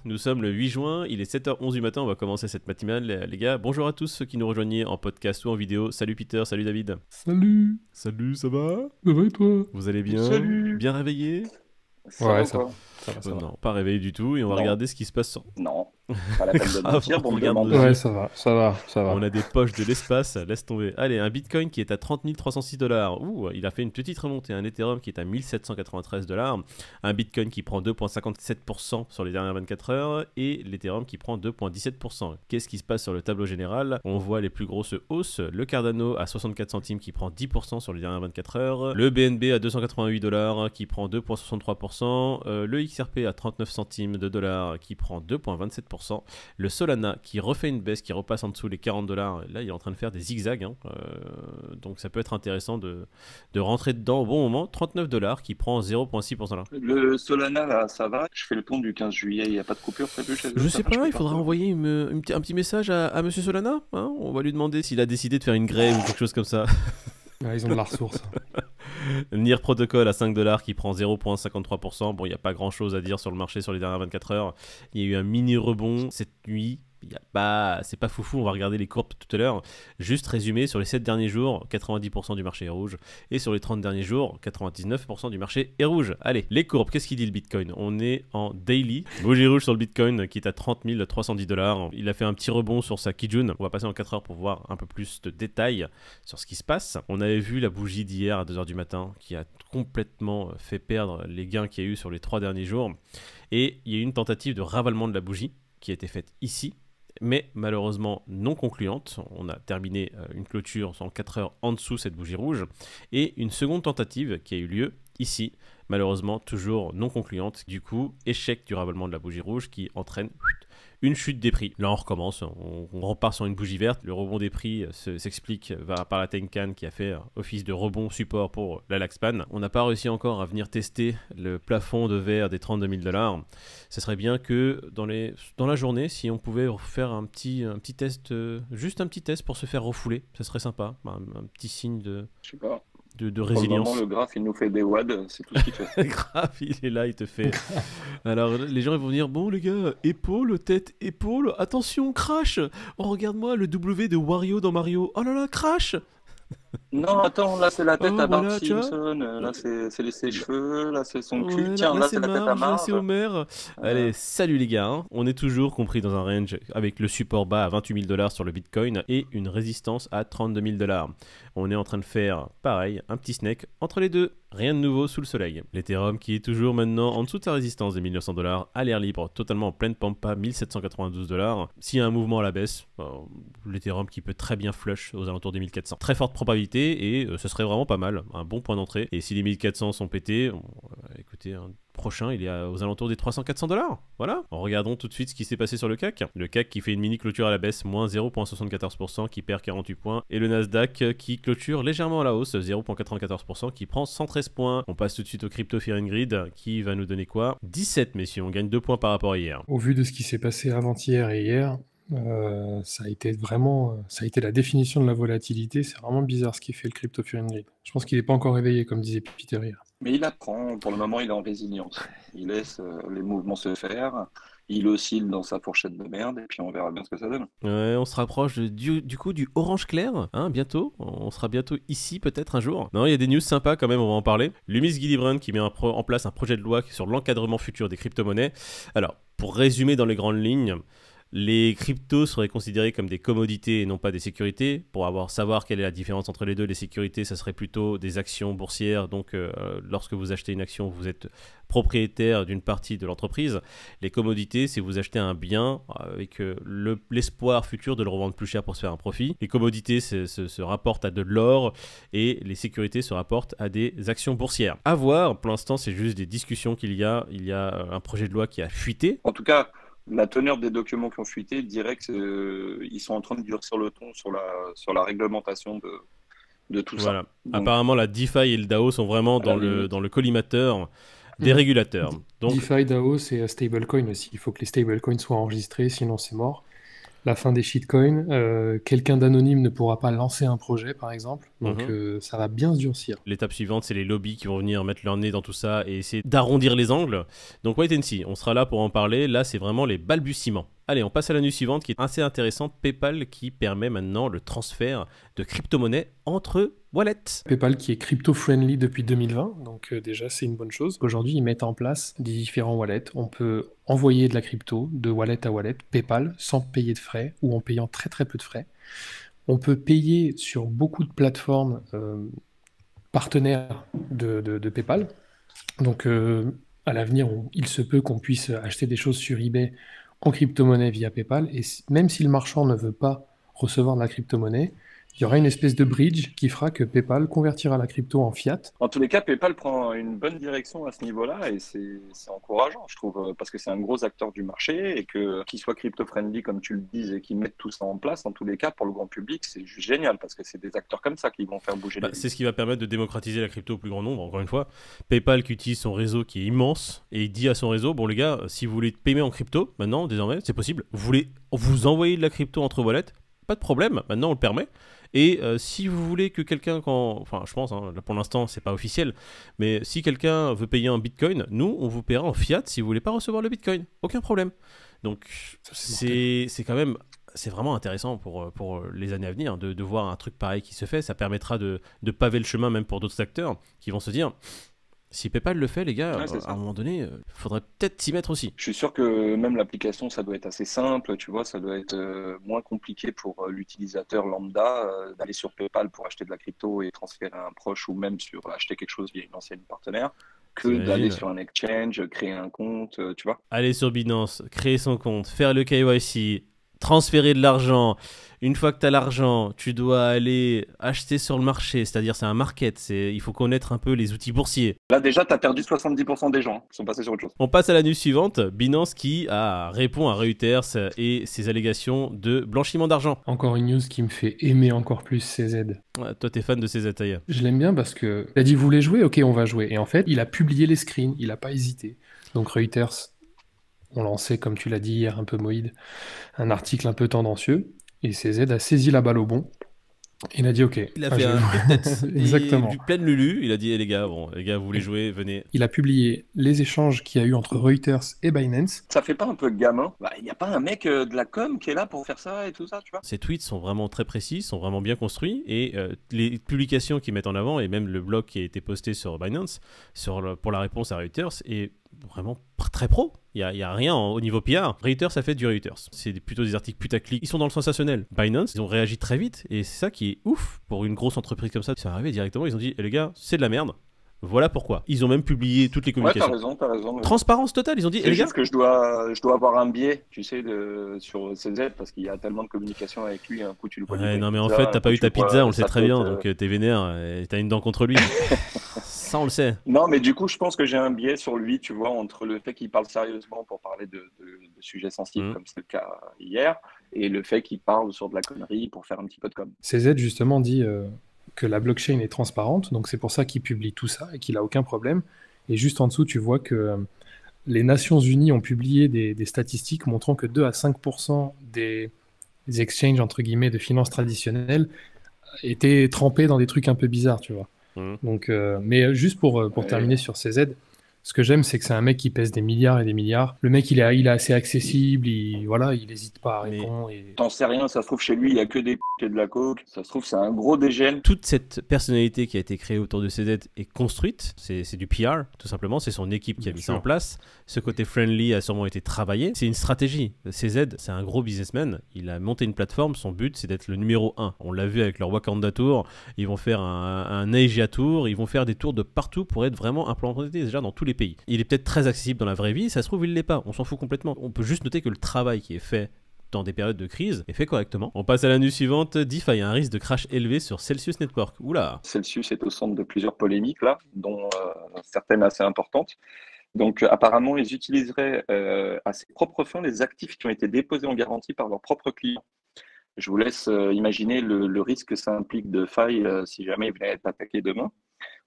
Nous sommes le 8 juin, il est 7h11 du matin, on va commencer cette matinale les gars. Bonjour à tous ceux qui nous rejoignaient en podcast ou en vidéo. Salut Peter, salut David. Salut, Salut, ça va? ça va et toi? Vous allez bien? Salut. Bien réveillé? Ça va Ouais, ou ça va, quoi? ça va, ça va. Non, pas réveillé du tout et on va Non, regarder ce qui se passe sur... non. Pas la peine de Grave, mentir on pour me regarde nos demander. yeux. Ouais, ça va, ça va, ça On va. a des poches de l'espace, laisse tomber. Allez, un Bitcoin qui est à 30 306 dollars. Ouh, il a fait une petite remontée. Un Ethereum qui est à 1793 dollars. Un Bitcoin qui prend 2,57% sur les dernières 24 heures. Et l'Ethereum qui prend 2,17%. Qu'est-ce qui se passe sur le tableau général? On voit les plus grosses hausses. Le Cardano à 64 centimes qui prend 10% sur les dernières 24 heures. Le BNB à 288 dollars qui prend 2,63%. Le XRP à 39 centimes de dollars qui prend 2,27%. Le Solana qui refait une baisse, qui repasse en dessous les 40 dollars. Là, il est en train de faire des zigzags. Donc, ça peut être intéressant de rentrer dedans au bon moment. 39 dollars qui prend 0,6% là. Le Solana, là, ça va. Je fais le pont du 15 juillet. Il n'y a pas de coupure prévue chez eux. Je Ça sais marche pas, plus il faudra partout. envoyer un petit message à Monsieur Solana. On va lui demander s'il a décidé de faire une grève ou quelque chose comme ça. Ouais, ils ont de la ressource. NIR Protocol à 5 dollars qui prend 0,53%. Bon, il n'y a pas grand chose à dire sur le marché sur les dernières 24 heures. Il y a eu un mini rebond cette nuit. C'est pas foufou, on va regarder les courbes tout à l'heure. Juste résumé, sur les 7 derniers jours, 90% du marché est rouge. Et sur les 30 derniers jours, 99% du marché est rouge. Allez, les courbes, qu'est-ce qu'il dit le Bitcoin? On est en daily. Bougie rouge sur le Bitcoin qui est à 30 310 dollars. Il a fait un petit rebond sur sa Kijun. On va passer en 4 heures pour voir un peu plus de détails sur ce qui se passe. On avait vu la bougie d'hier à 2 heures du matin qui a complètement fait perdre les gains qu'il y a eu sur les 3 derniers jours. Et il y a eu une tentative de ravalement de la bougie qui a été faite ici, mais malheureusement non concluante. On a terminé une clôture en 4 heures en dessous cette bougie rouge, et une seconde tentative qui a eu lieu ici, malheureusement toujours non concluante. Du coup, échec du ravalement de la bougie rouge qui entraîne une chute des prix. Là, on recommence, on repart sur une bougie verte. Le rebond des prix s'explique par la Tenkan qui a fait office de rebond support pour la Laxpan. On n'a pas réussi encore à venir tester le plafond de verre des 32 000 dollars. Ce serait bien que dans la journée, si on pouvait faire un petit test, juste un petit test pour se faire refouler, ce serait sympa. Un petit signe Je sais pas. de Pour le moment, résilience. le graphe, il nous fait des wads. C'est tout ce qu'il fait. Grave, il est là, il te fait. Alors, les gens ils vont dire bon, les gars, épaule, tête, épaule, attention, crash. Oh, regarde-moi le W de Wario dans Mario. Oh là là, crash. Non, attends, là, c'est la tête Oh, à Bart voilà, tu vois. Simpson. Là, c'est ses cheveux. Là, c'est son cul. Ouais, Tiens, là là, c'est c'est la tête à Marge, là c'est Marge. Homer. Euh, Allez, salut les gars. On est toujours compris dans un range avec le support bas à 28 000 dollars sur le Bitcoin et une résistance à 32 000 dollars. On est en train de faire pareil, un petit snake entre les deux. Rien de nouveau sous le soleil. L'Ethereum qui est toujours maintenant en dessous de sa résistance des 1900 dollars à l'air libre, totalement en pleine pampa, 1792 dollars. S'il y a un mouvement à la baisse, l'Ethereum qui peut très bien flush aux alentours des 1400. Très forte probabilité et ce serait vraiment pas mal, un bon point d'entrée. Et si les 1400 sont pétés, écoutez, prochain il est aux alentours des 300-400 dollars. Voilà. Regardons tout de suite ce qui s'est passé sur le CAC. Le CAC qui fait une mini clôture à la baisse, moins 0,74%, qui perd 48 points. Et le Nasdaq qui clôture légèrement à la hausse, 0,94%, qui prend 113 points. On passe tout de suite au Crypto Fear and Greed qui va nous donner quoi? 17, messieurs. On gagne 2 points par rapport à hier. Au vu de ce qui s'est passé avant-hier et hier, ça a été vraiment, ça a été la définition de la volatilité. C'est vraiment bizarre ce qui fait le Crypto Fear and Greed. Je pense qu'il n'est pas encore réveillé, comme disait Peter hier. Mais il apprend. Pour le moment, il est en résilience. Il laisse les mouvements se faire. Il oscille dans sa fourchette de merde. Et puis, on verra bien ce que ça donne. Ouais, on se rapproche du coup du orange clair, bientôt. On sera bientôt ici, peut-être un jour. Non, il y a des news sympas quand même, on va en parler. Lumis Gillibrand qui met en place un projet de loi sur l'encadrement futur des crypto-monnaies. Alors, pour résumer dans les grandes lignes, les cryptos seraient considérés comme des commodités et non pas des sécurités. Pour savoir quelle est la différence entre les deux, les sécurités, ça serait plutôt des actions boursières. Donc, lorsque vous achetez une action, vous êtes propriétaire d'une partie de l'entreprise. Les commodités, c'est vous achetez un bien avec l'espoir futur de le revendre plus cher pour se faire un profit. Les commodités se rapportent à de l'or et les sécurités se rapportent à des actions boursières. À voir, pour l'instant, c'est juste des discussions qu'il y a. Il y a un projet de loi qui a fuité. En tout cas, la teneur des documents qui ont fuité dirait qu'ils sont en train de durcir le ton sur la réglementation de tout ça. Voilà. Donc, Apparemment, la DeFi et le DAO sont vraiment à la limite. dans le collimateur des régulateurs. Donc, DeFi, DAO, c'est stablecoin aussi. Il faut que les stablecoins soient enregistrés, sinon c'est mort. la fin des shitcoins. Quelqu'un d'anonyme ne pourra pas lancer un projet, par exemple. Donc ça va bien se durcir. L'étape suivante, c'est les lobbies qui vont venir mettre leur nez dans tout ça et essayer d'arrondir les angles. Donc wait and see, on sera là pour en parler. Là, c'est vraiment les balbutiements. Allez, on passe à la news suivante qui est assez intéressante. PayPal qui permet maintenant le transfert de crypto-monnaies entre wallets. PayPal qui est crypto-friendly depuis 2020, donc déjà c'est une bonne chose. Aujourd'hui, ils mettent en place des différents wallets. On peut envoyer de la crypto de wallet à wallet, PayPal, sans payer de frais ou en payant très très peu de frais. On peut payer sur beaucoup de plateformes partenaires de PayPal. Donc à l'avenir, il se peut qu'on puisse acheter des choses sur eBay en crypto-monnaie via PayPal. Et même si le marchand ne veut pas recevoir de la crypto-monnaie, il y aura une espèce de bridge qui fera que PayPal convertira la crypto en fiat. En tous les cas, PayPal prend une bonne direction à ce niveau-là et c'est encourageant, je trouve, parce que c'est un gros acteur du marché et qu'il soit crypto-friendly, comme tu le dis, et qu'ils mettent tout ça en place, en tous les cas, pour le grand public, c'est juste génial parce que c'est des acteurs comme ça qui vont faire bouger les lignes. C'est ce qui va permettre de démocratiser la crypto au plus grand nombre, encore une fois. PayPal qui utilise son réseau qui est immense et il dit à son réseau, bon les gars, si vous voulez payer en crypto, maintenant, désormais, c'est possible. Vous voulez vous envoyer de la crypto entre wallets, pas de problème, maintenant on le permet. Et si vous voulez que quelqu'un, enfin je pense, hein, pour l'instant c'est pas officiel, mais si quelqu'un veut payer en bitcoin, nous on vous paiera en fiat si vous voulez pas recevoir le bitcoin, aucun problème. Donc c'est quand même, c'est vraiment intéressant pour les années à venir de voir un truc pareil qui se fait. Ça permettra de paver le chemin même pour d'autres acteurs qui vont se dire, si PayPal le fait, les gars, à un moment donné, il faudrait peut-être s'y mettre aussi. Je suis sûr que même l'application, ça doit être assez simple, tu vois, ça doit être moins compliqué pour l'utilisateur lambda d'aller sur PayPal pour acheter de la crypto et transférer à un proche ou même sur acheter quelque chose via une ancienne partenaire que d'aller sur un exchange, créer un compte, tu vois. Aller sur Binance, créer son compte, faire le KYC, transférer de l'argent. Une fois que tu as l'argent, tu dois aller acheter sur le marché, c'est-à-dire c'est un market, il faut connaître un peu les outils boursiers. Là déjà, tu as perdu 70% des gens qui sont passés sur autre chose. On passe à la news suivante, Binance qui répond à Reuters et ses allégations de blanchiment d'argent. Encore une news qui me fait aimer encore plus CZ. Ouais, toi t'es fan de CZ d'ailleurs. Je l'aime bien parce que il a dit vous voulez jouer, ok on va jouer. Et en fait il a publié les screens, il n'a pas hésité. Donc Reuters ont lancé, comme tu l'as dit hier un peu Moïd, un article un peu tendancieux. Et CZ a saisi la balle au bon. Il a dit ok. Il a fait un coup de tête. Exactement. Pleine Lulu, il a dit les gars, vous voulez jouer, venez. Il a publié les échanges qu'il y a eu entre Reuters et Binance. Ça fait pas un peu gamin? Il n'y a pas un mec de la com qui est là pour faire ça et tout ça, tu vois? Ces tweets sont vraiment très précis, sont vraiment bien construits et les publications qu'ils mettent en avant et même le blog qui a été posté sur Binance pour la réponse à Reuters est vraiment très pro. Il n'y a rien au niveau PR. Reuters a fait du Reuters. C'est plutôt des articles putaclic. Ils sont dans le sensationnel. Binance, ils ont réagi très vite et c'est ça qui est ouf pour une grosse entreprise comme ça. Ils sont arrivés directement, ils ont dit les gars, c'est de la merde. Voilà pourquoi. Ils ont même publié toutes les communications. Ouais, t'as raison. Transparence totale, ils ont dit c'est les gars. juste que je dois avoir un biais, tu sais, sur CZ parce qu'il y a tellement de communication avec lui. Un coup, tu le vois. Ouais, non, mais en fait, t'as pas eu ta pizza, on le sait très bien. Donc, t'es vénère et t'as une dent contre lui. Ça, on le sait. Non, mais du coup, je pense que j'ai un biais sur lui, tu vois, entre le fait qu'il parle sérieusement pour parler de sujets sensibles, comme c'est le cas hier, et le fait qu'il parle sur de la connerie pour faire un petit peu de com. CZ, justement, dit que la blockchain est transparente, donc c'est pour ça qu'il publie tout ça et qu'il n'a aucun problème. Et juste en dessous, tu vois que les Nations Unies ont publié des statistiques montrant que 2 à 5% des exchanges, entre guillemets, de finances traditionnelles étaient trempés dans des trucs un peu bizarres, tu vois. Donc, mais juste pour terminer sur CZ, ce que j'aime, c'est que c'est un mec qui pèse des milliards et des milliards. Le mec, il est assez accessible, il n'hésite pas à répondre. T'en sais rien, ça se trouve chez lui, il n'y a que des et de la coke. Ça se trouve, c'est un gros dégène. Toute cette personnalité qui a été créée autour de CZ est construite. C'est du PR, tout simplement. C'est son équipe qui a mis ça en place. Ce côté friendly a sûrement été travaillé. C'est une stratégie. CZ, c'est un gros businessman. Il a monté une plateforme. Son but, c'est d'être le numéro 1. On l'a vu avec leur Wakanda Tour. Ils vont faire un Asia Tour. Ils vont faire des tours de partout pour être vraiment implantés déjà dans tous les pays. Il est peut-être très accessible dans la vraie vie. Ça se trouve, il l'est pas. On s'en fout complètement. On peut juste noter que le travail qui est fait dans des périodes de crise est fait correctement. On passe à la news suivante. DeFi a un risque de crash élevé sur Celsius Network. Oula. Celsius est au centre de plusieurs polémiques là, dont certaines assez importantes. Donc apparemment, ils utiliseraient à ses propres fins les actifs qui ont été déposés en garantie par leurs propres clients. Je vous laisse imaginer le risque que ça implique de faille si jamais ils venaient être attaqués demain.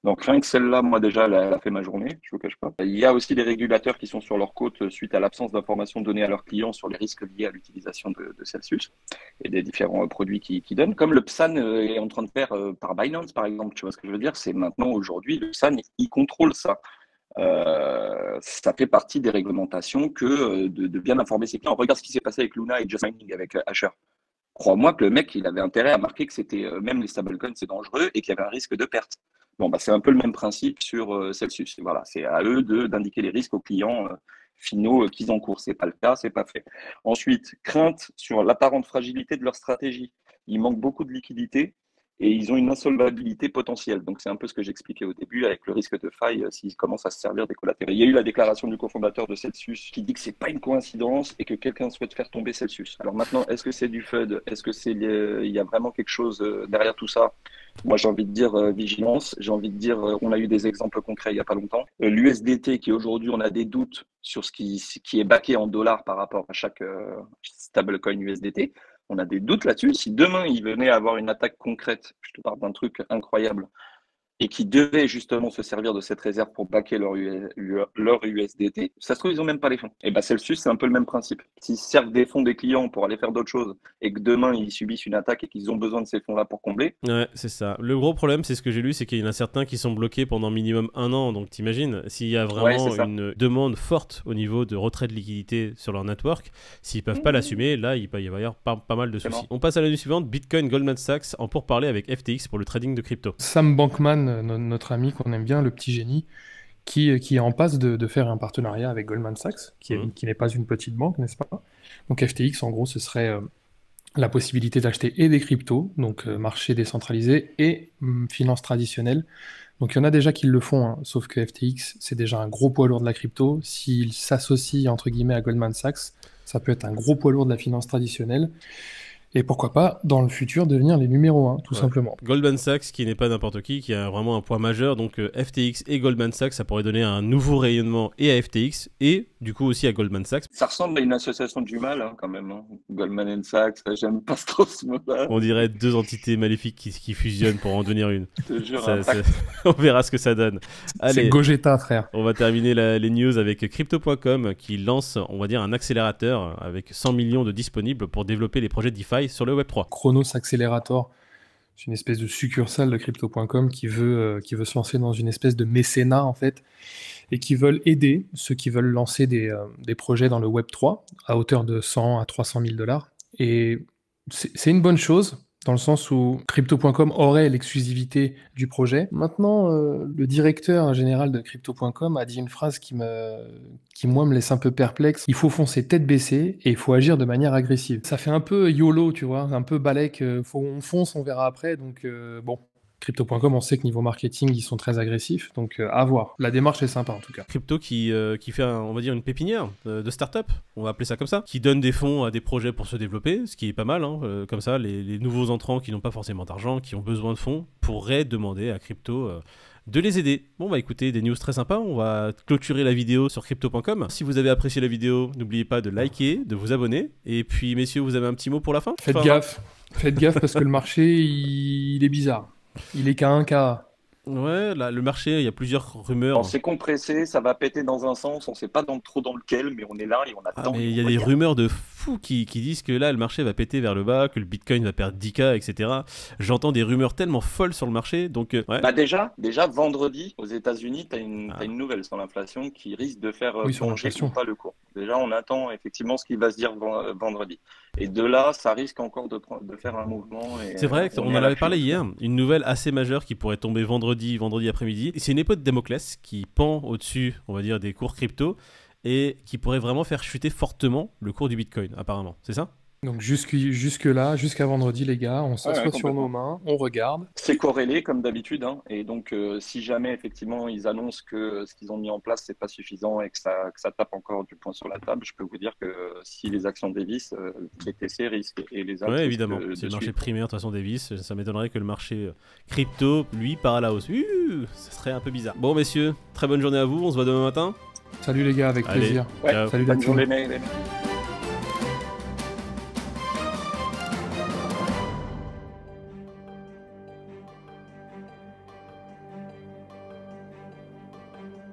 Donc rien que celle-là, moi déjà, elle a fait ma journée, je ne vous cache pas. Il y a aussi des régulateurs qui sont sur leur côte suite à l'absence d'informations données à leurs clients sur les risques liés à l'utilisation de Celsius et des différents produits qu'ils donnent. Comme le PSAN est en train de faire par Binance, par exemple, tu vois ce que je veux dire? C'est maintenant, aujourd'hui, le PSAN, il contrôle ça. Ça fait partie des réglementations que de bien informer ses clients. Regarde ce qui s'est passé avec Luna et Just Mining avec Asher. Crois-moi que le mec, il avait intérêt à marquer que c'était même les stablecoins, c'est dangereux et qu'il y avait un risque de perte. Bon, bah, c'est un peu le même principe sur Celsius. Voilà, c'est à eux d'indiquer les risques aux clients finaux qu'ils encourent. C'est pas le cas, c'est pas fait. Ensuite, crainte sur l'apparente fragilité de leur stratégie. Il manque beaucoup de liquidités et ils ont une insolvabilité potentielle. Donc, c'est un peu ce que j'expliquais au début avec le risque de faille s'ils commencent à se servir des collatéraux. Il y a eu la déclaration du cofondateur de Celsius qui dit que c'est pas une coïncidence et que quelqu'un souhaite faire tomber Celsius. Alors maintenant, est-ce que c'est du FUD? Est-ce que il y a vraiment quelque chose derrière tout ça? Moi, j'ai envie de dire vigilance. J'ai envie de dire, on a eu des exemples concrets il n'y a pas longtemps. L'USDT, qui aujourd'hui, on a des doutes sur ce qui est backé en dollars par rapport à chaque stablecoin USDT. On a des doutes là-dessus. Si demain, il venait à avoir une attaque concrète, je te parle d'un truc incroyable, et qui devait justement se servir de cette réserve pour backer leur USDT, ça se trouve, ils n'ont même pas les fonds. Et bien, Celsius, c'est un peu le même principe. S'ils servent des fonds des clients pour aller faire d'autres choses et que demain, ils subissent une attaque et qu'ils ont besoin de ces fonds-là pour combler. Ouais, c'est ça. Le gros problème, c'est ce que j'ai lu, c'est qu'il y en a certains qui sont bloqués pendant minimum 1 an. Donc, t'imagines, s'il y a vraiment une demande forte au niveau de retrait de liquidité sur leur network, s'ils peuvent pas l'assumer, là, il peut y avoir pas mal de soucis. On passe à la news suivante. Bitcoin, Goldman Sachs en pourparlers avec FTX pour le trading de crypto. Sam Bankman, notre ami qu'on aime bien, le petit génie, qui est en passe de faire un partenariat avec Goldman Sachs, qui n'est pas une petite banque, n'est-ce pas? Donc FTX, en gros, ce serait la possibilité d'acheter et des cryptos, donc marché décentralisé, et finance traditionnelle. Donc il y en a déjà qui le font, hein, sauf que FTX, c'est déjà un gros poids lourd de la crypto. S'il s'associe, entre guillemets, à Goldman Sachs, ça peut être un gros poids lourd de la finance traditionnelle. Et pourquoi pas, dans le futur, devenir les numéros 1, tout simplement. Goldman Sachs, qui n'est pas n'importe qui a vraiment un poids majeur. Donc FTX et Goldman Sachs, ça pourrait donner un nouveau rayonnement et à FTX et du coup aussi à Goldman Sachs. Ça ressemble à une association du mal, hein, quand même. Hein. Goldman Sachs, j'aime pas trop ce mot-là. On dirait deux entités maléfiques qui fusionnent pour en devenir une. Je te jure, on verra ce que ça donne. Allez, c'est Gogeta, frère. On va terminer les news avec Crypto.com qui lance, on va dire, un accélérateur avec 100 millions de disponibles pour développer les projets DeFi sur le Web3. Chronos Accelerator, c'est une espèce de succursale de Crypto.com qui veut se lancer dans une espèce de mécénat, en fait, et qui veulent aider ceux qui veulent lancer des projets dans le Web3 à hauteur de 100 à 300 000 $. Et c'est une bonne chose, dans le sens où Crypto.com aurait l'exclusivité du projet. Maintenant, le directeur général de Crypto.com a dit une phrase qui, moi, me laisse un peu perplexe. Il faut foncer tête baissée et il faut agir de manière agressive. Ça fait un peu YOLO, tu vois, un peu balèque. On fonce, on verra après. Donc, bon. Crypto.com, on sait que niveau marketing, ils sont très agressifs, donc à voir. La démarche est sympa en tout cas. Crypto qui fait, on va dire, une pépinière de start-up, on va appeler ça comme ça, qui donne des fonds à des projets pour se développer, ce qui est pas mal, hein. Comme ça, les nouveaux entrants qui n'ont pas forcément d'argent, qui ont besoin de fonds, pourraient demander à Crypto de les aider. Bon, bah écoutez, des news très sympas, on va clôturer la vidéo sur Crypto.com. Si vous avez apprécié la vidéo, n'oubliez pas de liker, de vous abonner, et puis messieurs, vous avez un petit mot pour la fin? Faites gaffe parce que le marché, il est bizarre. Il est qu'à 1K. Ouais, là, le marché, il y a plusieurs rumeurs. C'est compressé, ça va péter dans un sens, on sait pas trop dans lequel, mais on est là et on attend. Mais il y a des rumeurs de fous qui disent que là, le marché va péter vers le bas, que le Bitcoin va perdre 10K, etc. J'entends des rumeurs tellement folles sur le marché, donc... ouais. Bah déjà, vendredi, aux États-Unis, t'as une nouvelle sur l'inflation qui risque de faire plonger ou pas le cours. Déjà, on attend effectivement ce qui va se dire vendredi. Et de là, ça risque encore de faire un mouvement. C'est vrai, on en avait parlé hier. Une nouvelle assez majeure qui pourrait tomber vendredi après-midi. C'est une épée de Damoclès qui pend au-dessus, on va dire, des cours crypto et qui pourrait vraiment faire chuter fortement le cours du Bitcoin, apparemment. C'est ça ? Donc jusque-là, jusqu'à vendredi, les gars, on s'assoit sur nos mains, on regarde. C'est corrélé comme d'habitude, hein. Et donc si jamais effectivement ils annoncent que ce qu'ils ont mis en place c'est pas suffisant et que ça tape encore du poing sur la table, je peux vous dire que si les actions dévissent, BTC risque et les actions. Ouais, évidemment. C'est le marché primaire de toute façon dévisse. Ça m'étonnerait que le marché crypto lui part à la hausse. Ça serait un peu bizarre. Bon messieurs, très bonne journée à vous. On se voit demain matin. Salut les gars, avec plaisir. Salut, bonne journée.